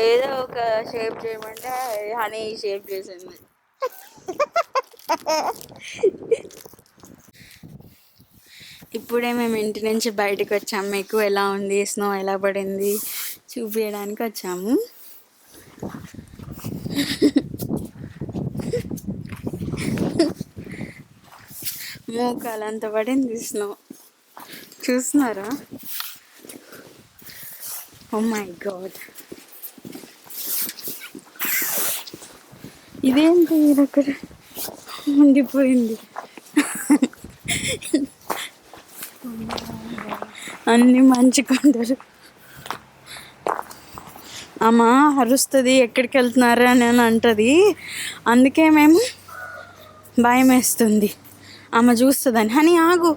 ఏదో ఒక షేప్ చేయమంటే హనీ షేప్ చేసింది. ఇప్పుడే మేము ఇంటి నుంచి బయటకు వచ్చాము. మీకు ఎలా ఉంది, స్నో ఎలా పడింది చూపించడానికి వచ్చాము. మోకాలంత పడింది స్నో, చూస్తున్నారా? ఓ మై గాడ్, ఇదేంటి అక్కడ ఉండిపోయింది. అన్ని మంచుకుంటారు. అమ్మ అరుస్తుంది, ఎక్కడికి వెళ్తున్నారు అని అంటది. అందుకే మేము భయం వేస్తుంది అమ్మ చూస్తుందని. అని ఆగు,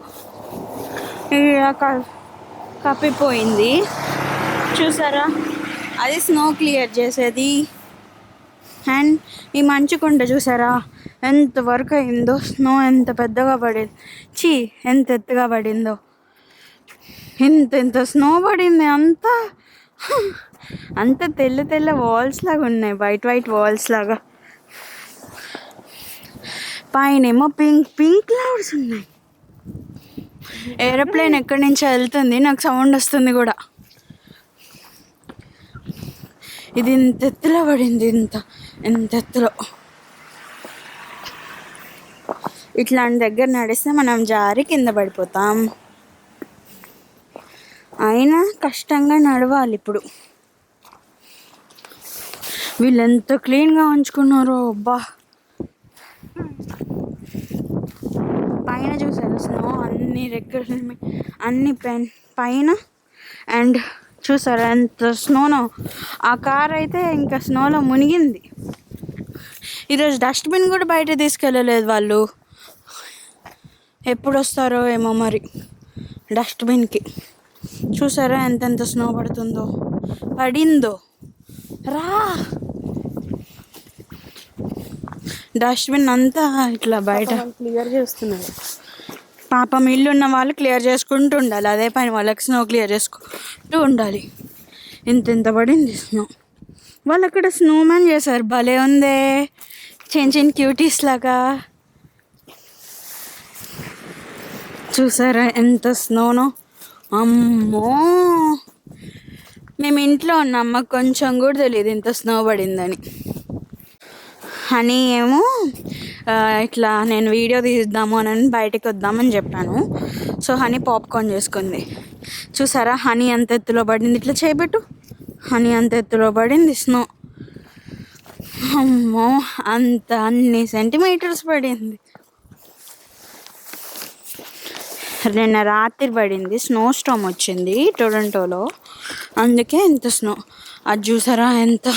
కప్పిపోయింది చూసారా? అది స్నో క్లియర్ చేసేది. అండ్ ఈ మంచుకుంట చూసారా ఎంత వరకు అయిందో? స్నో ఎంత పెద్దగా పడింది, ఎంత ఎత్తుగా పడిందో. ఎంత స్నో పడింది, అంత తెల్ల వాల్స్ లాగా ఉన్నాయి, వైట్ వాల్స్ లాగా. పైనేమో పింక్ క్లౌడ్స్ ఉన్నాయి. ఏరోప్లేన్ ఎక్కడి నుంచి వెళ్తుంది, నాకు సౌండ్ వస్తుంది కూడా. ఇది ఇంత ఎత్తులో పడింది, ఎంత ఎత్తులో. ఇట్లాంటి దగ్గర నడిస్తే మనం జారి కింద పడిపోతాం. అయినా కష్టంగా నడవాలి ఇప్పుడు. వీళ్ళు ఎంత క్లీన్గా ఉంచుకున్నారో అబ్బా. పైన చూసారు స్నో, అన్ని రెక్కలు, అన్ని పైన. అండ్ చూసారా ఎంత స్నోనో. ఆ కార్ అయితే ఇంకా స్నోలో మునిగింది. ఈరోజు డస్ట్బిన్ కూడా బయట తీసుకెళ్ళలేదు వాళ్ళు. ఎప్పుడు వస్తారో ఏమో మరి డస్ట్బిన్కి. చూసారా ఎంతెంత స్నో పడిందో. రా, డస్ట్బిన్ అంతా ఇట్లా బయట క్లియర్ చేస్తున్నారు. పాపం ఇల్లు ఉన్న వాళ్ళు క్లియర్ చేసుకుంటూ ఉండాలి, అదే పని వాళ్ళకి. స్నో క్లియర్ చేసుకుంటూ ఉండాలి. ఇంత పడింది స్నో. వాళ్ళు అక్కడ స్నోమ్యాన్ చేశారు, భలే ఉందే, చిన్న క్యూటీస్ లాగా. చూసారా ఎంత స్నోనో. అమ్మో, మేము ఇంట్లో ఉన్నాం, మాకు కొంచెం కూడా తెలియదు ఇంత స్నో పడిందని. హనీ ఏమో ఇట్లా నేను వీడియో తీద్దాము అని బయటకు వద్దామని చెప్పాను. సో హనీ పాప్కార్న్ చేసుకుంది. చూసారా హనీ అంత ఎత్తులో పడింది, ఇట్లా చేయబెట్టు. హనీ అంత ఎత్తులో పడింది స్నో. అమ్మో, అన్ని సెంటీమీటర్స్ పడింది. నిన్న రాత్రి పడింది, స్నో స్టార్మ్ వచ్చింది టొరంటోలో, అందుకే ఎంత స్నో. అది చూసారా ఎంత.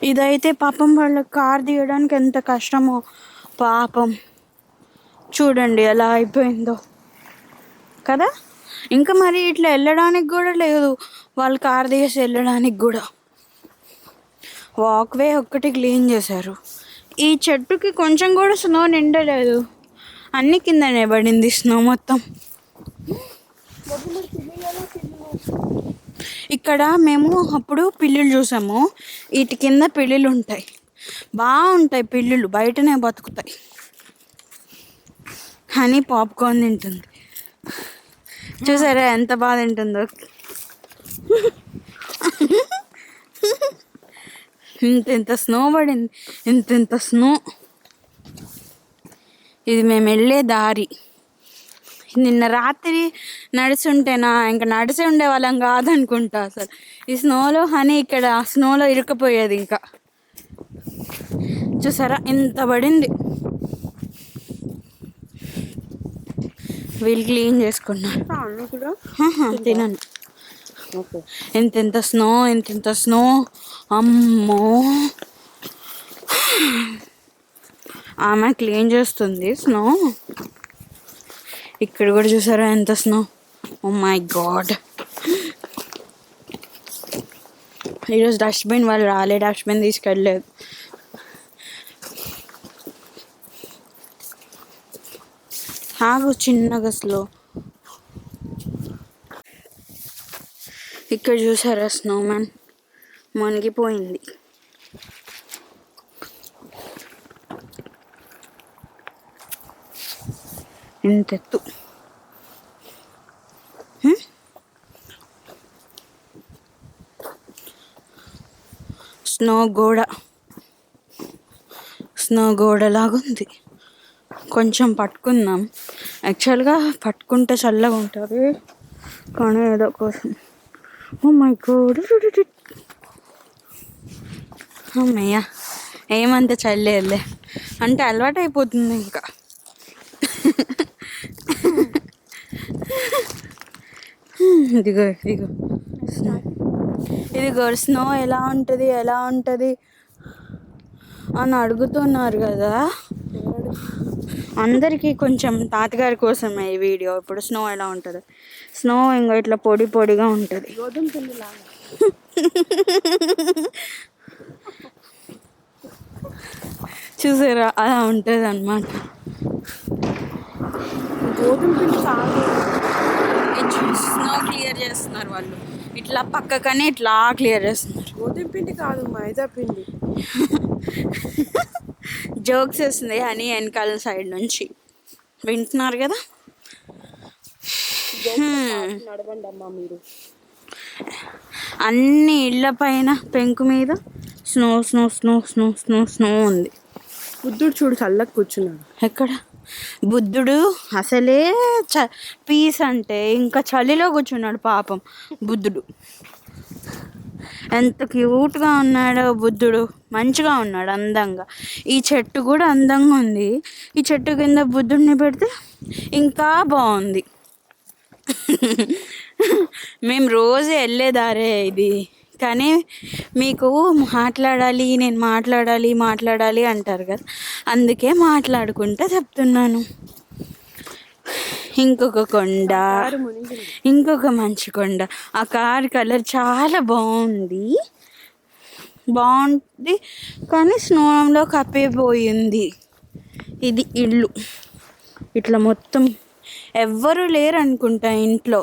ఇదైతే పాపం వాళ్ళ కార్ తీయడానికి ఎంత కష్టమో పాపం. చూడండి ఎలా అయిపోయిందో కదా. ఇంకా మరి ఇట్లా వెళ్ళడానికి కూడా లేదు, వాళ్ళు కార్ తీసి వెళ్ళడానికి కూడా. వాక్వే ఒక్కటి క్లీన్ చేశారు. ఈ చెట్టుకి కొంచెం కూడా స్నో నిండలేదు, అన్ని కిందనే పడింది స్నో మొత్తం. ఇక్కడ మేము అప్పుడు పిల్లులు చూసాము, వీటి కింద పిల్లులు ఉంటాయి, బాగుంటాయి పిల్లులు, బయటనే బతుకుతాయి. హనీ పాప్కార్న్ తింటుంది, చూసారా ఎంత బాగా తింటుందో. ఇంత స్నో పడింది, ఇంత స్నో. ఇది మేము వెళ్ళే దారి. నిన్న రాత్రి నడుచుంటేనా ఇంకా నడిచి ఉండే వాళ్ళం కాదనుకుంటా అసలు. ఈ స్నోలో హనీ ఇక్కడ స్నోలో ఇరుక్కుపోయేది. ఇంకా చూసారా ఎంత పడింది. వీళ్ళు క్లీన్ చేసుకున్నారు కూడా. తినను. ఎంత స్నో. అమ్మో, ఆమె క్లీన్ చేస్తుంది స్నో. ఇక్కడ కూడా చూసారా ఎంత స్నో. Oh my god. ఈరోజు డస్ట్బిన్ వాళ్ళు రాలే, డస్ట్బిన్ తీసుకెళ్ళలేదు. ఆగు చిన్నగా స్లో. ఇక్కడ చూసారా స్నోమ్యాన్ మునిగిపోయింది. ఇంతెత్తు. స్నో గోడలాగుంది. కొంచెం పట్టుకుందాం. యాక్చువల్గా పట్టుకుంటే చల్లగా ఉంటుంది, కానీ ఏదో కోసం. ఓ మై గాడ్, అమ్మయ్య ఏమంత చల్లేదులే, అంటే అలవాటు అయిపోతుంది ఇంకా. ఇదిగో స్నో ఎలా ఉంటుంది అని అడుగుతున్నారు కదా అందరికీ. కొంచెం తాతగారి కోసమే ఈ వీడియో. ఇప్పుడు స్నో ఎలా ఉంటుంది, స్నో ఇంకా ఇట్లా పొడి పొడిగా ఉంటుంది. చూసారా, అలా ఉంటుంది అన్నమాట. గోధుమ పిండి స్నో క్లియర్ చేస్తున్నారు వాళ్ళు, ఇట్లా పక్కకనే ఇట్లా క్లియర్ చేస్తున్నారు. గోధుమ పిండి కాదు, మైదా పిండి. జోక్స్ వస్తుంది అని వెనకాల సైడ్ నుంచి వింటున్నారు కదా. నడవండి అమ్మా మీరు. అన్ని ఇళ్ళ పైన పెంకు మీద snow snow snow snow snow snow ఉంది. బుద్ధుడు చూడు చల్లగా కూర్చున్నాడు. ఎక్కడ బుద్ధుడు? అసలే పీస్ అంటే ఇంకా చలిలో కూర్చున్నాడు పాపం బుద్ధుడు. ఎంత క్యూట్గా ఉన్నాడో బుద్ధుడు, మంచిగా ఉన్నాడు అందంగా. ఈ చెట్టు కూడా అందంగా ఉంది. ఈ చెట్టు కింద బుద్ధుడిని పెడితే ఇంకా బాగుంది. మేము రోజు వెళ్ళేదారే ఇది, కానీ మీకు నేను మాట్లాడాలి అంటారు కదా, అందుకే మాట్లాడుకుంటా చెప్తున్నాను. ఇంకొక కొండ, ఇంకొక మంచి కొండ. ఆ కార్ కలర్ చాలా బాగుంది, కానీ స్నోలో కప్పిపోయింది. ఇది ఇల్లు. ఇట్లా మొత్తం ఎవ్వరూ లేరు అనుకుంటా ఇంట్లో,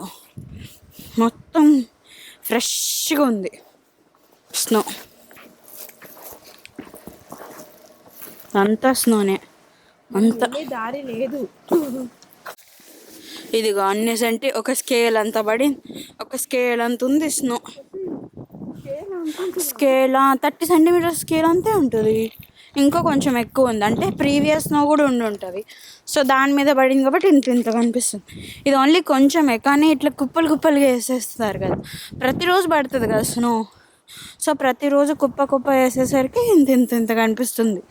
మొత్తం ఫ్రెష్గా ఉంది స్నో. అంతా స్నోనే, అంతా దారి లేదు. ఇదిగో అన్ని సెంటి ఒక స్కేల్ అంత పడింది, ఒక స్కేల్ అంత ఉంది స్నో. స్కేల్ 30 సెంటీమీటర్ స్కేల్ అంతే ఉంటుంది. ఇంకా కొంచెం ఎక్కువ ఉంది, అంటే ప్రీవియస్ స్నో కూడా ఉంటుంది. సో దాని మీద పడింది కాబట్టి ఇంత కనిపిస్తుంది. ఇది ఓన్లీ కొంచెమే, కానీ ఇట్లా కుప్పలుగా వేసేస్తారు కదా, ప్రతిరోజు పడుతుంది కదా స్నో. సో ప్రతిరోజు కుప్ప వేసేసరికి ఇంత కనిపిస్తుంది.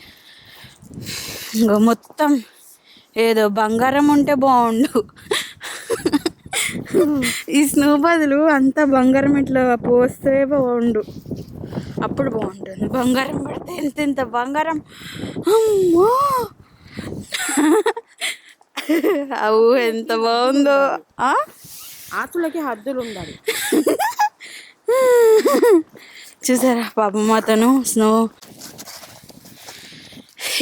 ఇంకా మొత్తం ఏదో బంగారం ఉంటే బాగుండు. ఈ స్నో బదులు అంతా బంగారం ఇట్లా పోస్తే బాగుండు, అప్పుడు బాగుంటుంది. బంగారం పడితే ఎంత బంగారం, అమ్మో అవు ఎంత బాగుందో. ఆకులకి హద్దులు ఉండాలి. చూసారా పాపం అతను స్నో.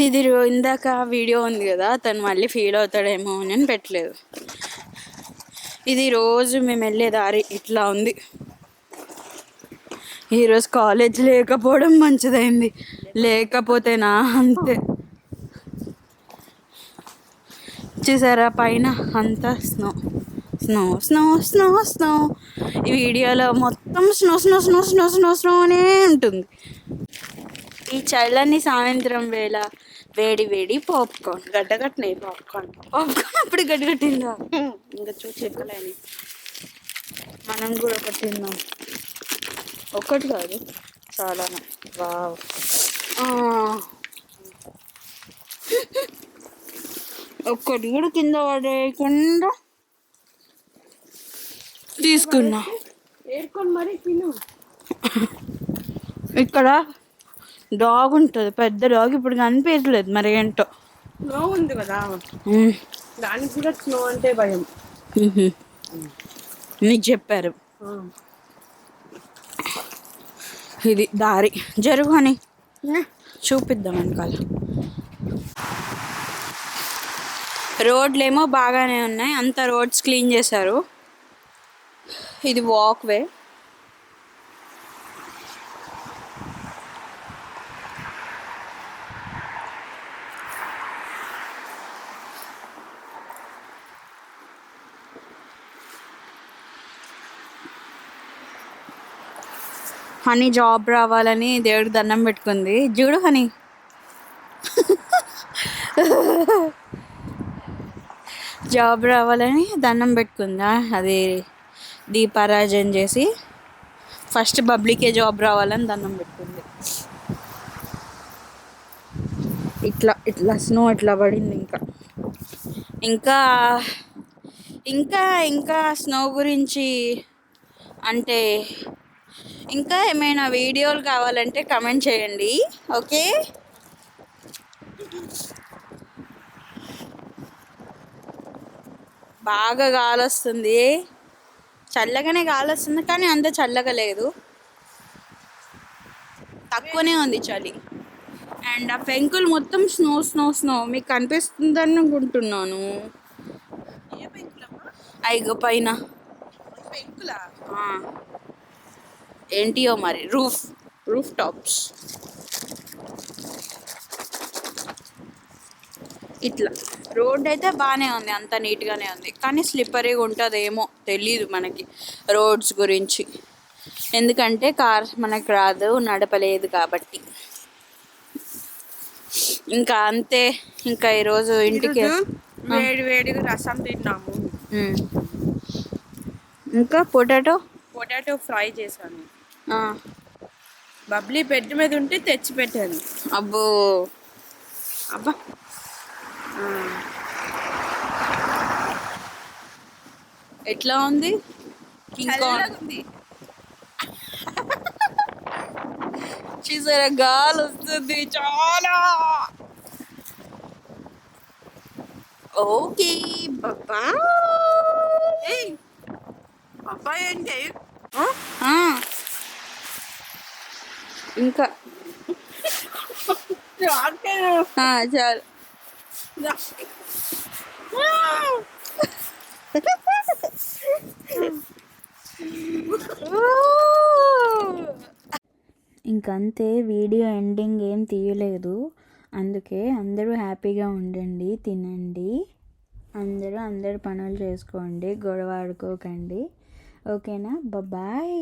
ఇది ఇందాక వీడియో ఉంది కదా, తను మళ్ళీ ఫీల్ అవుతాడేమో అని పెట్టలేదు. ఇది రోజు మేము వెళ్ళే దారి ఇట్లా ఉంది. ఈరోజు కాలేజ్ లేకపోవడం మంచిదైంది, లేకపోతేనా అంతే. చూసారా పైన అంతా snow snow snow snow snow. ఈ వీడియోలో మొత్తం snow snow snow snow snow స్నోనే ఉంటుంది. ఈ చల్లని సాయంత్రం వేళ వేడి పాప్కార్న్, గడ్డగట్టినాయి పాప్కార్న్ అప్పుడు గడ్డగట్టిందా, ఇంకా చూసి చెప్పలేని. మనం కూడా ఒకటి తిందాం, ఒకటి కాదు చాలా. వావ్, ఒక్కటి కూడా కింద పడేయకుండా తీసుకున్నా. ఏరుకొని మరి తిను. ఇక్కడ డాగ్ ఉంటుంది, పెద్ద డాగ్. ఇప్పుడు కనిపించలేదు మరి ఏంటో. స్నో ఉంది కదా, దానికి కూడా స్నో అంటే భయం. నీకు చెప్పారు. ఇది దారి, జరుగు అని చూపిద్దాం వెనకాల. రోడ్లేమో బాగానే ఉన్నాయి, అంత రోడ్స్ క్లీన్ చేశారు. ఇది వాక్ వే, హనీ జాబ్ రావాలని దేవుడికి దండం పెట్టుకుంది. చూడు హనీ, జాబ్ రావాలని దండం పెట్టుకుందా. అది దీపారాజన చేసి ఫస్ట్ బబ్లీకే జాబ్ రావాలని దండం పెట్టుకుంది. ఇట్లా ఇట్లా స్నో ఇట్లా పడింది. ఇంకా ఇంకా ఇంకా స్నో గురించి అంటే ఇంకా ఏమైనా వీడియోలు కావాలంటే కమెంట్ చేయండి. ఓకే, బాగా గాలి వస్తుంది, చల్లగానే గాలి వస్తుంది కానీ అంత చల్లగా లేదు, తక్కువనే ఉంది చలి. అండ్ ఆ పెంకులు మొత్తం స్నో స్నో స్నో మీకు కనిపిస్తుందని అనుకుంటున్నాను. ఏ పెంకులమ్మా? ఐగో పైన పెంకులా? ఆ, ఏంటియో మరి, రూఫ్ రూఫ్ టాప్స్. ఇట్లా రోడ్ అయితే బాగానే ఉంది, అంత నీట్గానే ఉంది, కానీ స్లిప్పరీగా ఉంటుందేమో తెలీదు మనకి రోడ్స్ గురించి, ఎందుకంటే కార్ మనకు రాదు, నడపలేదు కాబట్టి. ఇంకా అంతే. ఇంకా ఈరోజు ఇంటికి వేడి వేడిగా రసం తిన్నాము. ఇంకా పొటాటో ఫ్రై చేశాను. బబ్లీ బెడ్ మీద ఉంటే తెచ్చి పెట్టాను. అబ్బో, అబ్బా, ఎట్లా ఉంది? ఉంది. చూసారా, గాలి వస్తుంది చాలా. ఓకే బాబా. అబ్బాయి ఏంటి? ఇంకా చాలు. ఇంకంతే, వీడియో ఎండింగ్ ఏం తీయలేదు, అందుకే అందరూ హ్యాపీగా ఉండండి, తినండి, అందరూ పనులు చేసుకోండి, గొడవ ఆడుకోకండి. ఓకేనా, బాయ్.